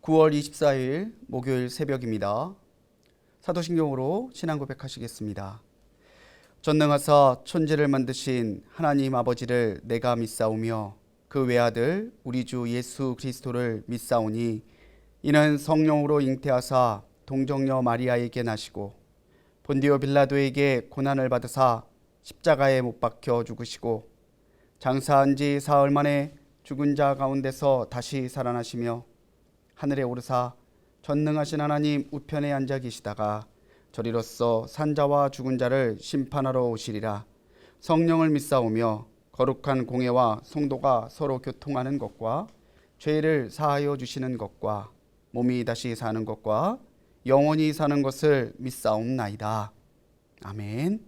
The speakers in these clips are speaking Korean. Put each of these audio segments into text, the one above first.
9월 24일 목요일 새벽입니다. 사도신경으로 신앙 고백하시겠습니다. 전능하사 천지를 만드신 하나님 아버지를 내가 믿사오며 그 외아들 우리 주 예수 그리스도를 믿사오니 이는 성령으로 잉태하사 동정녀 마리아에게 나시고 본디오 빌라도에게 고난을 받으사 십자가에 못 박혀 죽으시고 장사한 지 사흘 만에 죽은 자 가운데서 다시 살아나시며 하늘에 오르사 전능하신 하나님 우편에 앉아 계시다가 저리로서 산자와 죽은 자를 심판하러 오시리라. 성령을 믿사오며 거룩한 공회와 성도가 서로 교통하는 것과 죄를 사하여 주시는 것과 몸이 다시 사는 것과 영원히 사는 것을 믿사옵나이다. 아멘.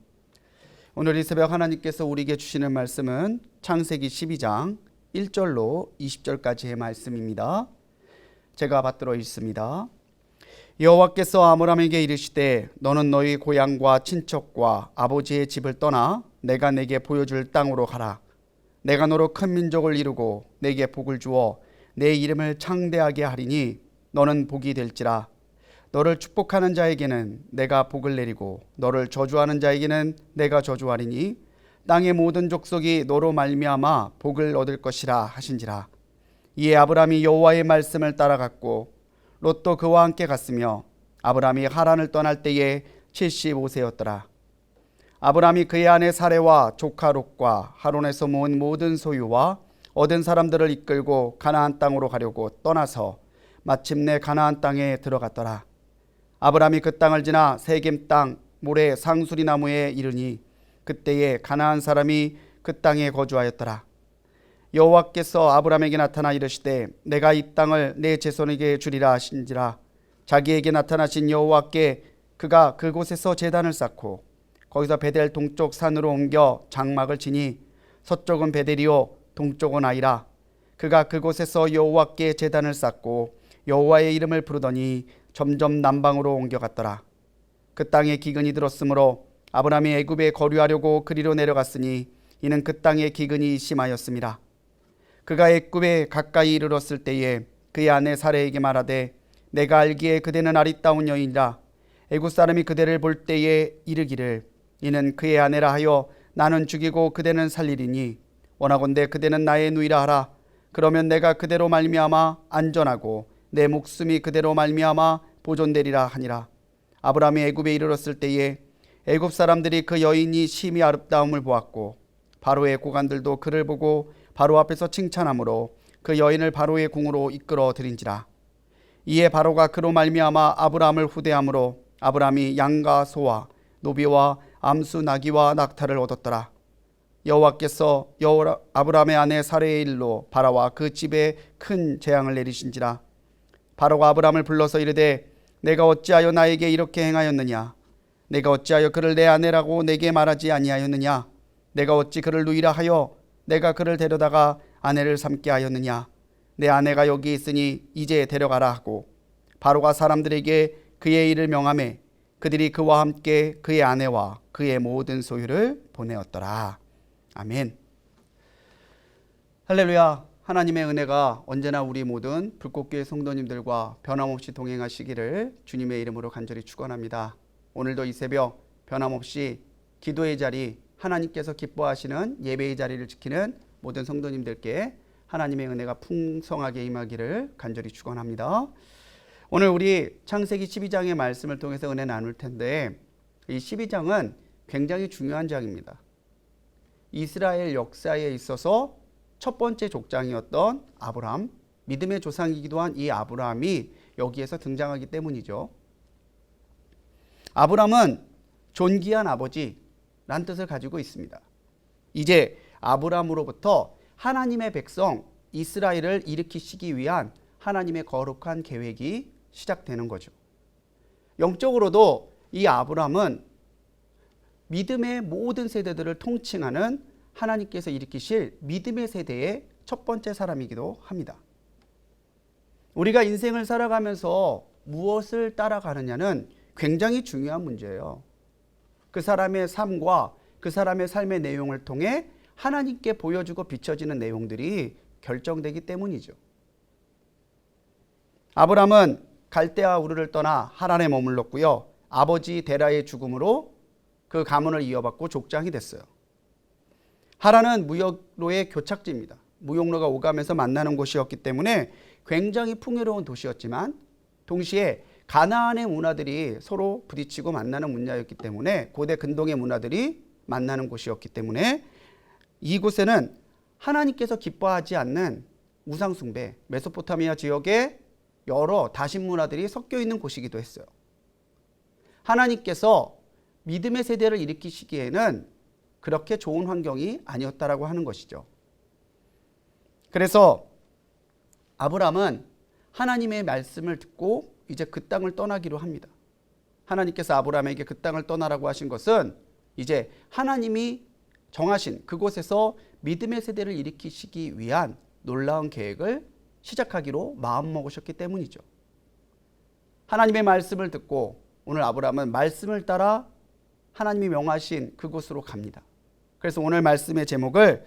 오늘 이 새벽 하나님께서 우리에게 주시는 말씀은 창세기 12장 1절로 20절까지의 말씀입니다. 제가 받들어 읽습니다. 여호와께서 아므람에게 이르시되 너는 너희 고향과 친척과 아버지의 집을 떠나 내가 내게 보여줄 땅으로 가라. 내가 너로 큰 민족을 이루고 내게 복을 주어 내 이름을 창대하게 하리니 너는 복이 될지라. 너를 축복하는 자에게는 내가 복을 내리고 너를 저주하는 자에게는 내가 저주하리니 땅의 모든 족속이 너로 말미암아 복을 얻을 것이라 하신지라. 이에 아브람이 여호와의 말씀을 따라갔고 롯도 그와 함께 갔으며 아브람이 하란을 떠날 때에 75세였더라. 아브람이 그의 아내 사레와 조카 롯과 하론에서 모은 모든 소유와 얻은 사람들을 이끌고 가나안 땅으로 가려고 떠나서 마침내 가나안 땅에 들어갔더라. 아브람이 그 땅을 지나 세겜 땅 모래 상수리 나무에 이르니 그때에 가나안 사람이 그 땅에 거주하였더라. 여호와께서 아브람에게 나타나 이르시되 내가 이 땅을 내 제손에게 주리라 하신지라. 자기에게 나타나신 여호와께 그가 그곳에서 제단을 쌓고 거기서 베델 동쪽 산으로 옮겨 장막을 치니 서쪽은 베델이요 동쪽은 아이라. 그가 그곳에서 여호와께 제단을 쌓고 여호와의 이름을 부르더니 점점 남방으로 옮겨갔더라. 그 땅에 기근이 들었으므로 아브람이 애굽에 거류하려고 그리로 내려갔으니 이는 그 땅에 기근이 심하였음이라. 그가 애굽에 가까이 이르렀을 때에 그의 아내 사레에게 말하되 내가 알기에 그대는 아리따운 여인이라. 애굽 사람이 그대를 볼 때에 이르기를 이는 그의 아내라 하여 나는 죽이고 그대는 살리리니 원하건대 그대는 나의 누이라 하라. 그러면 내가 그대로 말미암아 안전하고 내 목숨이 그대로 말미암아 보존되리라 하니라. 아브람이 애굽에 이르렀을 때에 애굽 사람들이 그 여인이 심히 아름다움을 보았고 바로의 고관들도 그를 보고 바로 앞에서 칭찬하므로 그 여인을 바로의 궁으로 이끌어 들인지라. 이에 바로가 그로 말미암아 아브람을 후대함으로 아브람이 양과 소와 노비와 암수 나귀와 낙타를 얻었더라. 여호와께서 아브람의 아내 사레의 일로 바라와 그 집에 큰 재앙을 내리신지라. 바로가 아브람을 불러서 이르되 내가 어찌하여 나에게 이렇게 행하였느냐. 내가 어찌하여 그를 내 아내라고 내게 말하지 아니하였느냐. 내가 어찌 그를 누이라 하여 내가 그를 데려다가 아내를 삼게 하였느냐. 내 아내가 여기 있으니 이제 데려가라 하고 바로가 사람들에게 그의 일을 명하매 그들이 그와 함께 그의 아내와 그의 모든 소유를 보내었더라. 아멘. 할렐루야. 하나님의 은혜가 언제나 우리 모든 불꽃교회 성도님들과 변함없이 동행하시기를 주님의 이름으로 간절히 축원합니다. 오늘도 이 새벽 변함없이 기도의 자리, 하나님께서 기뻐하시는 예배의 자리를 지키는 모든 성도님들께 하나님의 은혜가 풍성하게 임하기를 간절히 축원합니다. 오늘 우리 창세기 12장의 말씀을 통해서 은혜 나눌 텐데 이 12장은 굉장히 중요한 장입니다. 이스라엘 역사에 있어서 첫 번째 족장이었던 아브람, 믿음의 조상이기도 한 이 아브람이 여기에서 등장하기 때문이죠. 아브람은 존귀한 아버지란 뜻을 가지고 있습니다. 이제 아브람으로부터 하나님의 백성 이스라엘을 일으키시기 위한 하나님의 거룩한 계획이 시작되는 거죠. 영적으로도 이 아브람은 믿음의 모든 세대들을 통칭하는 하나님께서 일으키실 믿음의 세대의 첫 번째 사람이기도 합니다. 우리가 인생을 살아가면서 무엇을 따라가느냐는 굉장히 중요한 문제예요. 그 사람의 삶과 그 사람의 삶의 내용을 통해 하나님께 보여주고 비춰지는 내용들이 결정되기 때문이죠. 아브라함은 갈대아 우르를 떠나 하란에 머물렀고요. 아버지 데라의 죽음으로 그 가문을 이어받고 족장이 됐어요. 하란은 무역로의 교착지입니다. 무역로가 오가면서 만나는 곳이었기 때문에 굉장히 풍요로운 도시였지만 동시에 가나안의 문화들이 서로 부딪히고 만나는 문화였기 때문에 고대 근동의 문화들이 만나는 곳이었기 때문에 이곳에는 하나님께서 기뻐하지 않는 우상숭배, 메소포타미아 지역에 여러 다신 문화들이 섞여 있는 곳이기도 했어요. 하나님께서 믿음의 세대를 일으키시기에는 그렇게 좋은 환경이 아니었다라고 하는 것이죠. 그래서 아브라함은 하나님의 말씀을 듣고 이제 그 땅을 떠나기로 합니다. 하나님께서 아브라함에게 그 땅을 떠나라고 하신 것은 이제 하나님이 정하신 그곳에서 믿음의 세대를 일으키시기 위한 놀라운 계획을 시작하기로 마음먹으셨기 때문이죠. 하나님의 말씀을 듣고 오늘 아브라함은 말씀을 따라 하나님이 명하신 그곳으로 갑니다. 그래서 오늘 말씀의 제목을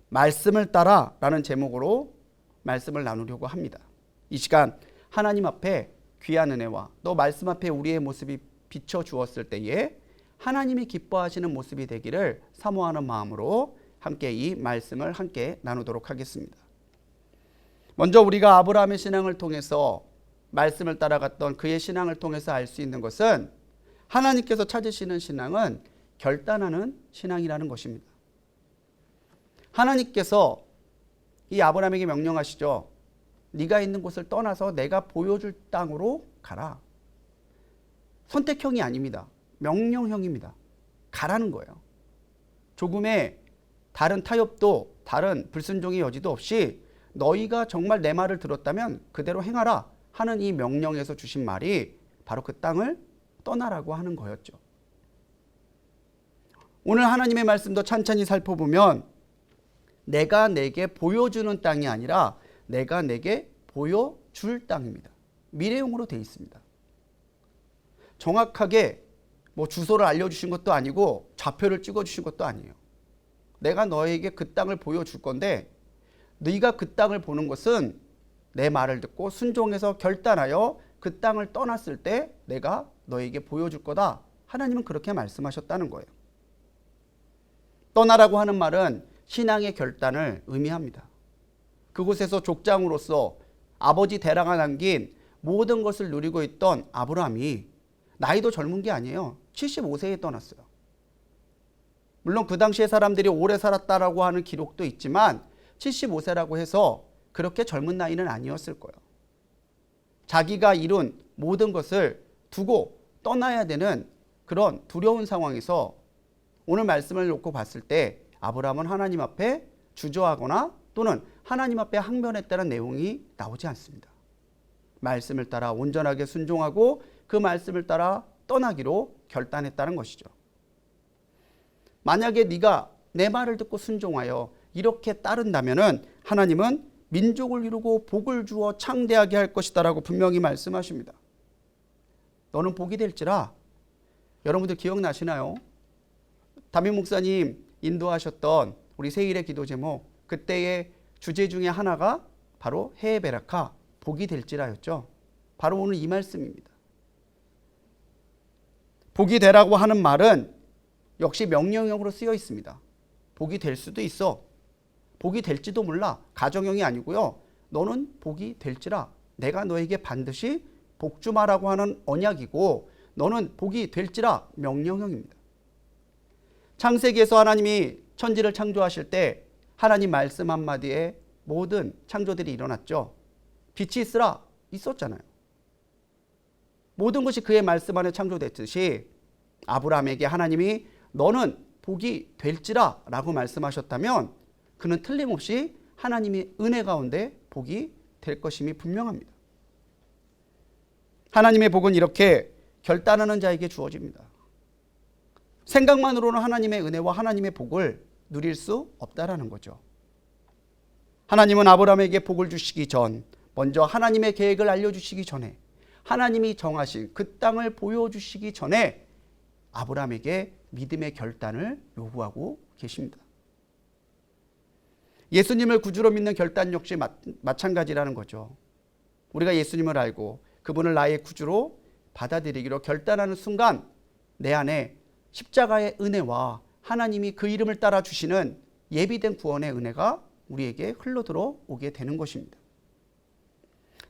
말씀을 따라 라는 제목으로 말씀을 나누려고 합니다. 이 시간 하나님 앞에 귀한 은혜와 또 말씀 앞에 우리의 모습이 비춰주었을 때에 하나님이 기뻐하시는 모습이 되기를 사모하는 마음으로 함께 이 말씀을 함께 나누도록 하겠습니다. 먼저 우리가 아브라함의 신앙을 통해서 말씀을 따라갔던 그의 신앙을 통해서 알 수 있는 것은 하나님께서 찾으시는 신앙은 결단하는 신앙이라는 것입니다. 하나님께서 이 아브라함에게 명령하시죠. 네가 있는 곳을 떠나서 내가 보여줄 땅으로 가라. 선택형이 아닙니다. 명령형입니다. 가라는 거예요. 조금의 다른 타협도 다른 불순종의 여지도 없이 너희가 정말 내 말을 들었다면 그대로 행하라 하는 이 명령에서 주신 말이 바로 그 땅을 떠나라고 하는 거였죠. 오늘 하나님의 말씀도 찬찬히 살펴보면 내가 내게 보여주는 땅이 아니라 내가 내게 보여줄 땅입니다. 미래용으로 되어 있습니다. 정확하게 주소를 알려주신 것도 아니고 좌표를 찍어주신 것도 아니에요. 내가 너에게 그 땅을 보여줄 건데 네가 그 땅을 보는 것은 내 말을 듣고 순종해서 결단하여 그 땅을 떠났을 때 내가 너에게 보여줄 거다. 하나님은 그렇게 말씀하셨다는 거예요. 떠나라고 하는 말은 신앙의 결단을 의미합니다. 그곳에서 족장으로서 아버지 데라가 남긴 모든 것을 누리고 있던 아브라함이 나이도 젊은 게 아니에요. 75세에 떠났어요. 물론 그 당시에 사람들이 오래 살았다라고 하는 기록도 있지만 75세라고 해서 그렇게 젊은 나이는 아니었을 거예요. 자기가 이룬 모든 것을 두고 떠나야 되는 그런 두려운 상황에서 오늘 말씀을 놓고 봤을 때 아브라함은 하나님 앞에 주저하거나 또는 하나님 앞에 항변했다는 내용이 나오지 않습니다. 말씀을 따라 온전하게 순종하고 그 말씀을 따라 떠나기로 결단했다는 것이죠. 만약에 네가 내 말을 듣고 순종하여 이렇게 따른다면은 하나님은 민족을 이루고 복을 주어 창대하게 할 것이다라고 분명히 말씀하십니다. 너는 복이 될지라. 여러분들 기억나시나요? 담임 목사님 인도하셨던 우리 세일의 기도 제목, 그때의 주제 중에 하나가 바로 헤베라카, 복이 될지라였죠. 바로 오늘 이 말씀입니다. 복이 되라고 하는 말은 역시 명령형으로 쓰여 있습니다. 복이 될 수도 있어. 복이 될지도 몰라. 가정형이 아니고요. 너는 복이 될지라. 내가 너에게 반드시 복 주마라고 하는 언약이고 너는 복이 될지라 명령형입니다. 창세기에서 하나님이 천지를 창조하실 때 하나님 말씀 한마디에 모든 창조들이 일어났죠. 빛이 있으라 있었잖아요. 모든 것이 그의 말씀 안에 창조됐듯이 아브라함에게 하나님이 너는 복이 될지라 라고 말씀하셨다면 그는 틀림없이 하나님의 은혜 가운데 복이 될 것임이 분명합니다. 하나님의 복은 이렇게 결단하는 자에게 주어집니다. 생각만으로는 하나님의 은혜와 하나님의 복을 누릴 수 없다라는 거죠. 하나님은 아브라함에게 복을 주시기 전 먼저 하나님의 계획을 알려주시기 전에 하나님이 정하신 그 땅을 보여주시기 전에 아브라함에게 믿음의 결단을 요구하고 계십니다. 예수님을 구주로 믿는 결단 역시 마찬가지라는 거죠. 우리가 예수님을 알고 그분을 나의 구주로 받아들이기로 결단하는 순간 내 안에 십자가의 은혜와 하나님이 그 이름을 따라 주시는 예비된 구원의 은혜가 우리에게 흘러들어 오게 되는 것입니다.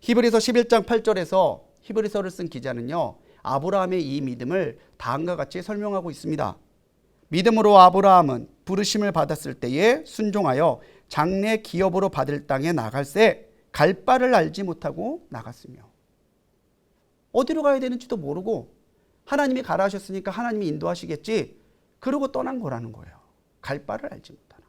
히브리서 11장 8절에서 히브리서를 쓴 기자는요, 아브라함의 이 믿음을 다음과 같이 설명하고 있습니다. 믿음으로 아브라함은 부르심을 받았을 때에 순종하여 장래 기업으로 받을 땅에 나갈새 갈 바를 알지 못하고 나갔으며, 어디로 가야 되는지도 모르고 하나님이 가라 하셨으니까 하나님이 인도하시겠지 그러고 떠난 거라는 거예요. 갈 바를 알지 못하나.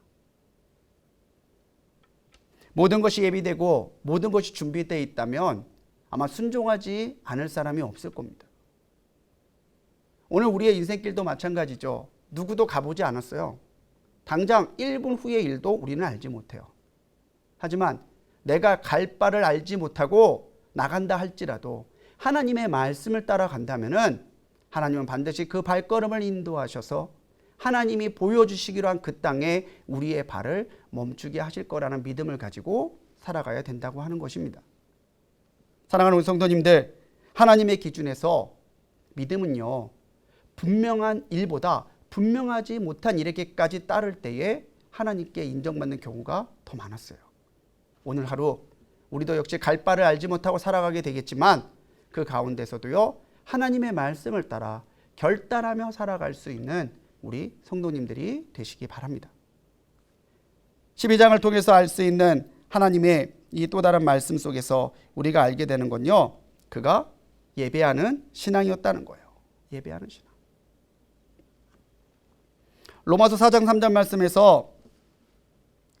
모든 것이 예비되고 모든 것이 준비되어 있다면 아마 순종하지 않을 사람이 없을 겁니다. 오늘 우리의 인생길도 마찬가지죠. 누구도 가보지 않았어요. 당장 1분 후의 일도 우리는 알지 못해요. 하지만 내가 갈 바를 알지 못하고 나간다 할지라도 하나님의 말씀을 따라간다면은 하나님은 반드시 그 발걸음을 인도하셔서 하나님이 보여주시기로 한 그 땅에 우리의 발을 멈추게 하실 거라는 믿음을 가지고 살아가야 된다고 하는 것입니다. 사랑하는 우리 성도님들, 하나님의 기준에서 믿음은요, 분명한 일보다 분명하지 못한 일에게까지 따를 때에 하나님께 인정받는 경우가 더 많았어요. 오늘 하루 우리도 역시 갈 바를 알지 못하고 살아가게 되겠지만 그 가운데서도요, 하나님의 말씀을 따라 결단하며 살아갈 수 있는 우리 성도님들이 되시기 바랍니다. 12장을 통해서 알 수 있는 하나님의 이 또 다른 말씀 속에서 우리가 알게 되는 건요, 그가 예배하는 신앙이었다는 거예요. 예배하는 신앙. 로마서 4장 3절 말씀에서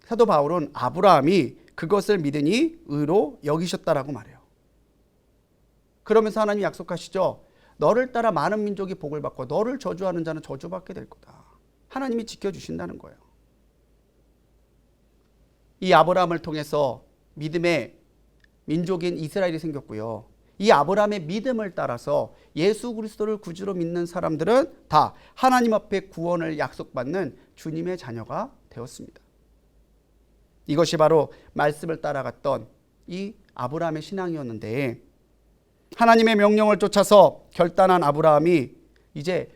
사도 바울은 아브라함이 그것을 믿으니 의로 여기셨다라고 말해요. 그러면서 하나님이 약속하시죠. 너를 따라 많은 민족이 복을 받고 너를 저주하는 자는 저주받게 될 거다. 하나님이 지켜주신다는 거예요. 이 아브라함을 통해서 믿음의 민족인 이스라엘이 생겼고요. 이 아브라함의 믿음을 따라서 예수 그리스도를 구주로 믿는 사람들은 다 하나님 앞에 구원을 약속받는 주님의 자녀가 되었습니다. 이것이 바로 말씀을 따라갔던 이 아브라함의 신앙이었는데, 하나님의 명령을 쫓아서 결단한 아브라함이 이제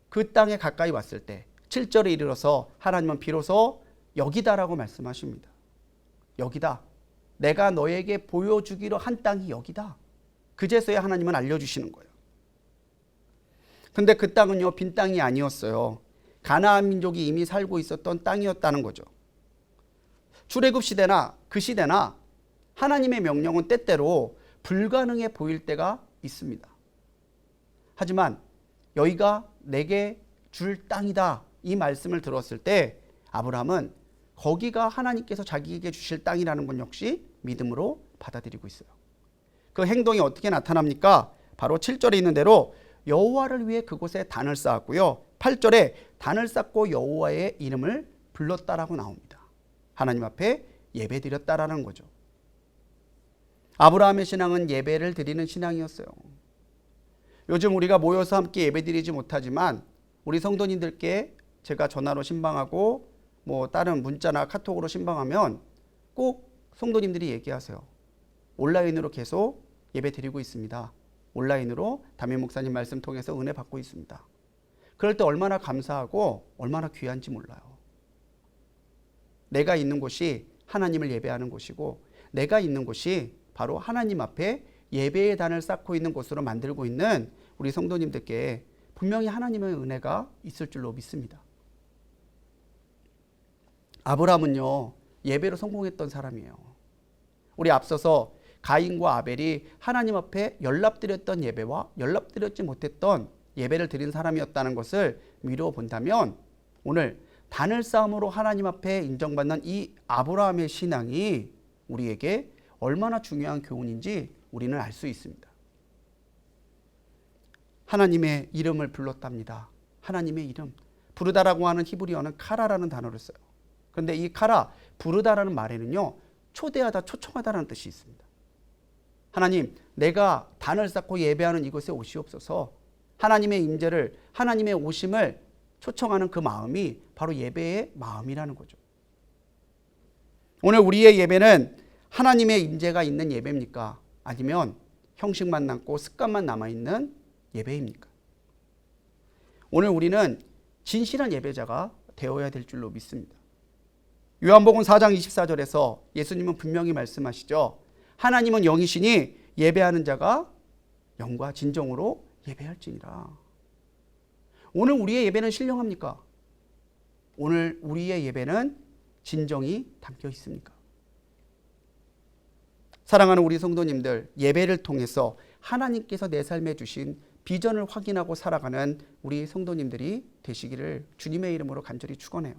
그 땅에 가까이 왔을 때 7절에 이르러서 하나님은 비로소 여기다라고 말씀하십니다. 여기다. 내가 너에게 보여주기로 한 땅이 여기다. 그제서야 하나님은 알려주시는 거예요. 근데 그 땅은요, 빈 땅이 아니었어요. 가나안 민족이 이미 살고 있었던 땅이었다는 거죠. 출애굽 시대나 그 시대나 하나님의 명령은 때때로 불가능해 보일 때가 있습니다. 하지만 여기가 내게 줄 땅이다, 이 말씀을 들었을 때 아브라함은 거기가 하나님께서 자기에게 주실 땅이라는 건 역시 믿음으로 받아들이고 있어요. 그 행동이 어떻게 나타납니까? 바로 7절에 있는 대로 여호와를 위해 그곳에 단을 쌓았고요. 8절에 단을 쌓고 여호와의 이름을 불렀다라고 나옵니다. 하나님 앞에 예배드렸다라는 거죠. 아브라함의 신앙은 예배를 드리는 신앙이었어요. 요즘 우리가 모여서 함께 예배드리지 못하지만 우리 성도님들께 제가 전화로 신방하고 뭐 다른 문자나 카톡으로 신방하면 꼭 성도님들이 얘기하세요. 온라인으로 계속 예배드리고 있습니다. 온라인으로 담임 목사님 말씀 통해서 은혜 받고 있습니다. 그럴 때 얼마나 감사하고 얼마나 귀한지 몰라요. 내가 있는 곳이 하나님을 예배하는 곳이고 내가 있는 곳이 바로 하나님 앞에 예배의 단을 쌓고 있는 곳으로 만들고 있는 우리 성도님들께 분명히 하나님의 은혜가 있을 줄로 믿습니다. 아브라함은요, 예배로 성공했던 사람이에요. 우리 앞서서 가인과 아벨이 하나님 앞에 연락드렸던 예배와 연락드렸지 못했던 예배를 드린 사람이었다는 것을 미루어 본다면 오늘 단을 쌓음으로 하나님 앞에 인정받는 이 아브라함의 신앙이 우리에게 얼마나 중요한 교훈인지 우리는 알 수 있습니다. 하나님의 이름을 불렀답니다. 하나님의 이름. 부르다라고 하는 히브리어는 카라라는 단어를 써요. 그런데 이 카라, 부르다라는 말에는요, 초대하다, 초청하다라는 뜻이 있습니다. 하나님, 내가 단을 쌓고 예배하는 이곳에 오시옵소서. 하나님의 임재를, 하나님의 오심을 초청하는 그 마음이 바로 예배의 마음이라는 거죠. 오늘 우리의 예배는 하나님의 임재가 있는 예배입니까? 아니면 형식만 남고 습관만 남아있는 예배입니까? 오늘 우리는 진실한 예배자가 되어야 될 줄로 믿습니다. 요한복음 4장 24절에서 예수님은 분명히 말씀하시죠. 하나님은 영이시니 예배하는 자가 영과 진정으로 예배할지니라. 오늘 우리의 예배는 신령합니까? 오늘 우리의 예배는 진정이 담겨 있습니까? 사랑하는 우리 성도님들, 예배를 통해서 하나님께서 내 삶에 주신 비전을 확인하고 살아가는 우리 성도님들이 되시기를 주님의 이름으로 간절히 축원해요.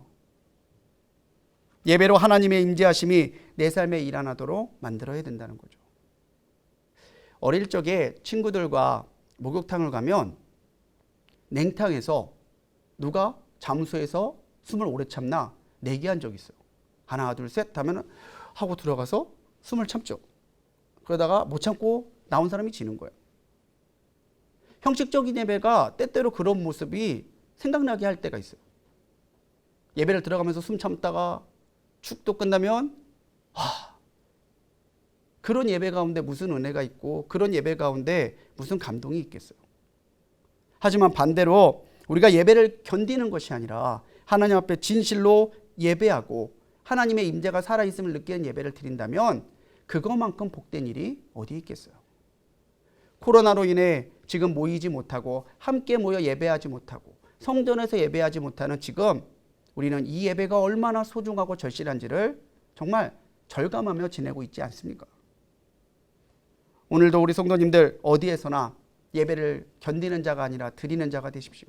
예배로 하나님의 임재하심이 내 삶에 일어나도록 만들어야 된다는 거죠. 어릴 적에 친구들과 목욕탕을 가면 냉탕에서 누가 잠수해서 숨을 오래 참나 내기한 적이 있어요. 하나 둘 셋 하면 하고 들어가서 숨을 참죠. 그러다가 못 참고 나온 사람이 지는 거예요. 형식적인 예배가 때때로 그런 모습이 생각나게 할 때가 있어요. 예배를 들어가면서 숨 참다가 축도 끝나면 그런 예배 가운데 무슨 은혜가 있고 그런 예배 가운데 무슨 감동이 있겠어요. 하지만 반대로 우리가 예배를 견디는 것이 아니라 하나님 앞에 진실로 예배하고 하나님의 임재가 살아있음을 느끼는 예배를 드린다면 그것만큼 복된 일이 어디 있겠어요. 코로나로 인해 지금 모이지 못하고 함께 모여 예배하지 못하고 성전에서 예배하지 못하는 지금 우리는 이 예배가 얼마나 소중하고 절실한지를 정말 절감하며 지내고 있지 않습니까? 오늘도 우리 성도님들 어디에서나 예배를 견디는 자가 아니라 드리는 자가 되십시오.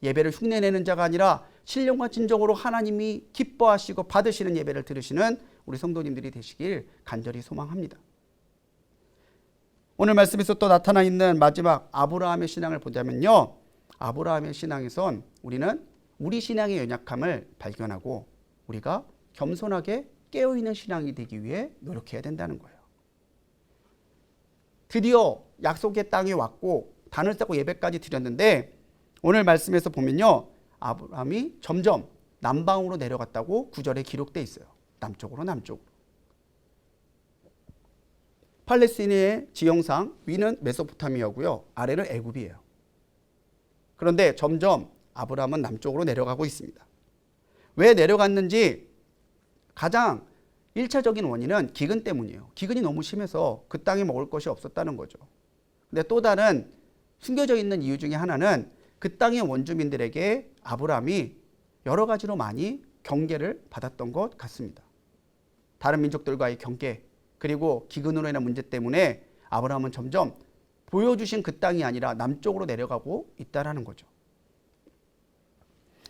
예배를 흉내내는 자가 아니라 신령과 진정으로 하나님이 기뻐하시고 받으시는 예배를 들으시는 우리 성도님들이 되시길 간절히 소망합니다. 오늘 말씀에서 또 나타나 있는 마지막 아브라함의 신앙을 보자면요. 아브라함의 신앙에선 우리는 우리 신앙의 연약함을 발견하고 우리가 겸손하게 깨어있는 신앙이 되기 위해 노력해야 된다는 거예요. 드디어 약속의 땅에 왔고 단을 쌓고 예배까지 드렸는데 오늘 말씀에서 보면요. 아브라함이 점점 남방으로 내려갔다고 9절에 기록되어 있어요. 남쪽으로. 팔레스틴의 지형상 위는 메소포타미아고요. 아래는 애굽이에요. 그런데 점점 아브라함은 남쪽으로 내려가고 있습니다. 왜 내려갔는지 가장 1차적인 원인은 기근 때문이에요. 기근이 너무 심해서 그 땅에 먹을 것이 없었다는 거죠. 근데 또 다른 숨겨져 있는 이유 중에 하나는 그 땅의 원주민들에게 아브라함이 여러 가지로 많이 경계를 받았던 것 같습니다. 다른 민족들과의 경계 그리고 기근으로 인한 문제 때문에 아브라함은 점점 보여주신 그 땅이 아니라 남쪽으로 내려가고 있다는 거죠.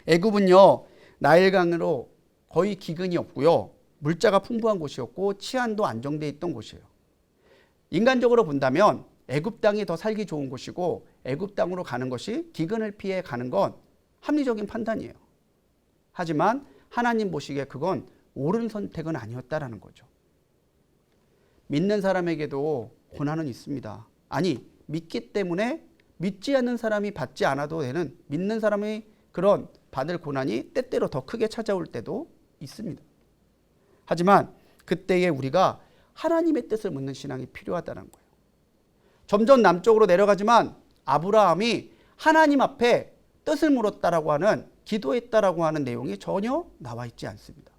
애굽은요. 나일강으로 거의 기근이 없고요. 물자가 풍부한 곳이었고 치안도 안정되어 있던 곳이에요. 인간적으로 본다면 애굽 땅이 더 살기 좋은 곳이고 애굽 땅으로 가는 것이 기근을 피해 가는 건 합리적인 판단이에요. 하지만 하나님 보시기에 그건 옳은 선택은 아니었다라는 거죠. 믿는 사람에게도 고난은 있습니다. 아니, 믿기 때문에 믿지 않는 사람이 받지 않아도 되는 믿는 사람이 그런 받을 고난이 때때로 더 크게 찾아올 때도 있습니다. 하지만 그때에 우리가 하나님의 뜻을 묻는 신앙이 필요하다는 거예요. 점점 남쪽으로 내려가지만 아브라함이 하나님 앞에 뜻을 물었다라고 하는 기도했다라고 하는 내용이 전혀 나와 있지 않습니다.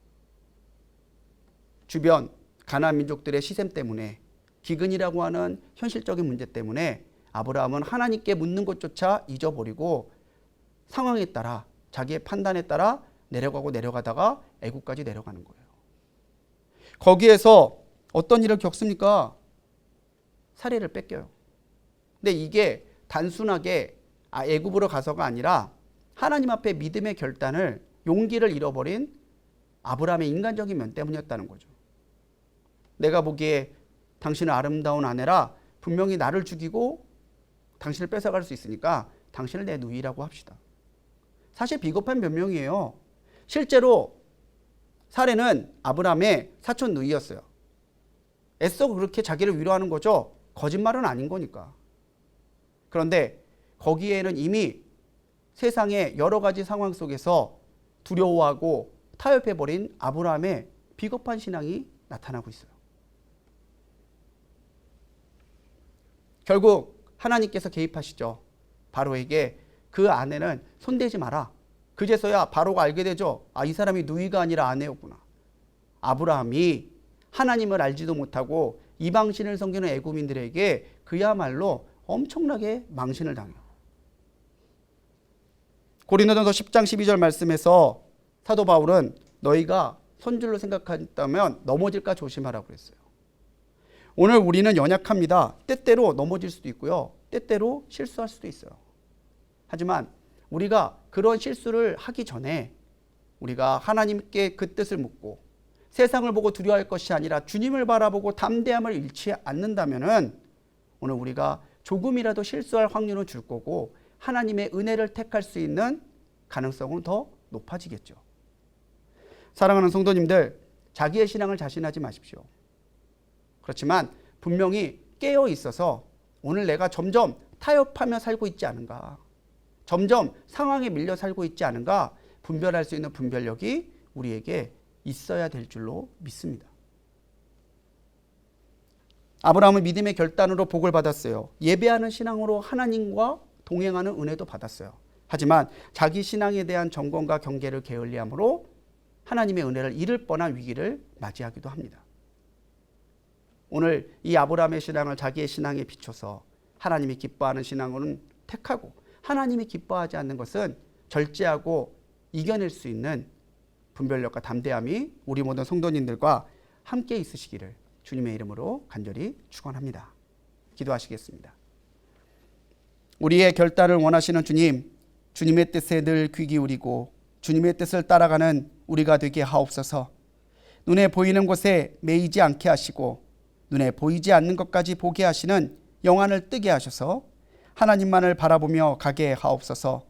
주변 가나안 민족들의 시샘 때문에 기근이라고 하는 현실적인 문제 때문에 아브라함은 하나님께 묻는 것조차 잊어버리고 상황에 따라 자기의 판단에 따라 내려가다가 애굽까지 내려가는 거예요. 거기에서 어떤 일을 겪습니까? 사례를 뺏겨요. 근데 이게 단순하게 애굽으로 가서가 아니라 하나님 앞에 믿음의 결단을 용기를 잃어버린 아브라함의 인간적인 면 때문이었다는 거죠. 내가 보기에 당신은 아름다운 아내라 분명히 나를 죽이고 당신을 뺏어갈 수 있으니까 당신을 내 누이라고 합시다. 사실 비겁한 변명이에요. 실제로 사례는 아브라함의 사촌 누이였어요. 애써 그렇게 자기를 위로하는 거죠. 거짓말은 아닌 거니까. 그런데 거기에는 이미 세상의 여러 가지 상황 속에서 두려워하고 타협해버린 아브라함의 비겁한 신앙이 나타나고 있어요. 결국 하나님께서 개입하시죠. 바로에게 그 아내는 손대지 마라. 그제서야 바로가 알게 되죠. 이 사람이 누이가 아니라 아내였구나. 아브라함이 하나님을 알지도 못하고 이방신을 섬기는 애굽인들에게 그야말로 엄청나게 망신을 당해요. 고린도전서 10장 12절 말씀에서 사도 바울은 너희가 선줄로 생각한다면 넘어질까 조심하라고 그랬어요. 오늘 우리는 연약합니다. 때때로 넘어질 수도 있고요. 때때로 실수할 수도 있어요. 하지만 우리가 그런 실수를 하기 전에 우리가 하나님께 그 뜻을 묻고 세상을 보고 두려워할 것이 아니라 주님을 바라보고 담대함을 잃지 않는다면 오늘 우리가 조금이라도 실수할 확률은 줄 거고 하나님의 은혜를 택할 수 있는 가능성은 더 높아지겠죠. 사랑하는 성도님들, 자기의 신앙을 자신하지 마십시오. 그렇지만 분명히 깨어 있어서 오늘 내가 점점 타협하며 살고 있지 않은가, 점점 상황에 밀려 살고 있지 않은가 분별할 수 있는 분별력이 우리에게 있어야 될 줄로 믿습니다. 아브라함은 믿음의 결단으로 복을 받았어요. 예배하는 신앙으로 하나님과 동행하는 은혜도 받았어요. 하지만 자기 신앙에 대한 점검과 경계를 게을리함으로 하나님의 은혜를 잃을 뻔한 위기를 맞이하기도 합니다. 오늘 이 아브라함의 신앙을 자기의 신앙에 비춰서 하나님이 기뻐하는 신앙으로는 택하고 하나님이 기뻐하지 않는 것은 절제하고 이겨낼 수 있는 분별력과 담대함이 우리 모든 성도님들과 함께 있으시기를 주님의 이름으로 간절히 축원합니다. 기도하시겠습니다. 우리의 결단을 원하시는 주님, 주님의 뜻에 늘 귀 기울이고 주님의 뜻을 따라가는 우리가 되게 하옵소서. 눈에 보이는 곳에 매이지 않게 하시고 눈에 보이지 않는 것까지 보게 하시는 영안을 뜨게 하셔서 하나님만을 바라보며 가게 하옵소서.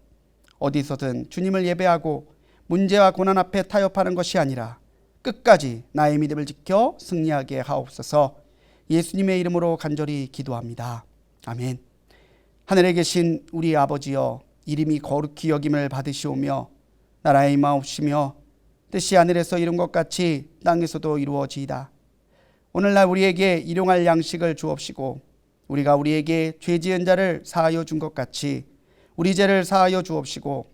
어디서든 주님을 예배하고 문제와 고난 앞에 타협하는 것이 아니라 끝까지 나의 믿음을 지켜 승리하게 하옵소서. 예수님의 이름으로 간절히 기도합니다. 아멘. 하늘에 계신 우리 아버지여, 이름이 거룩히 여김을 받으시오며 나라의 임하옵시며 뜻이 하늘에서 이룬 것 같이 땅에서도 이루어지이다. 오늘날 우리에게 일용할 양식을 주옵시고 우리가 우리에게 죄 지은 자를 사하여 준 것 같이 우리 죄를 사하여 주옵시고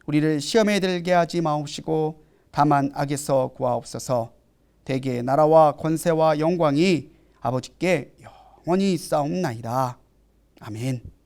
우리를 시험에 들게 하지 마옵시고 다만 악에서 구하옵소서. 대개 나라와 권세와 영광이 아버지께 영원히 있사옵나이다. 아멘.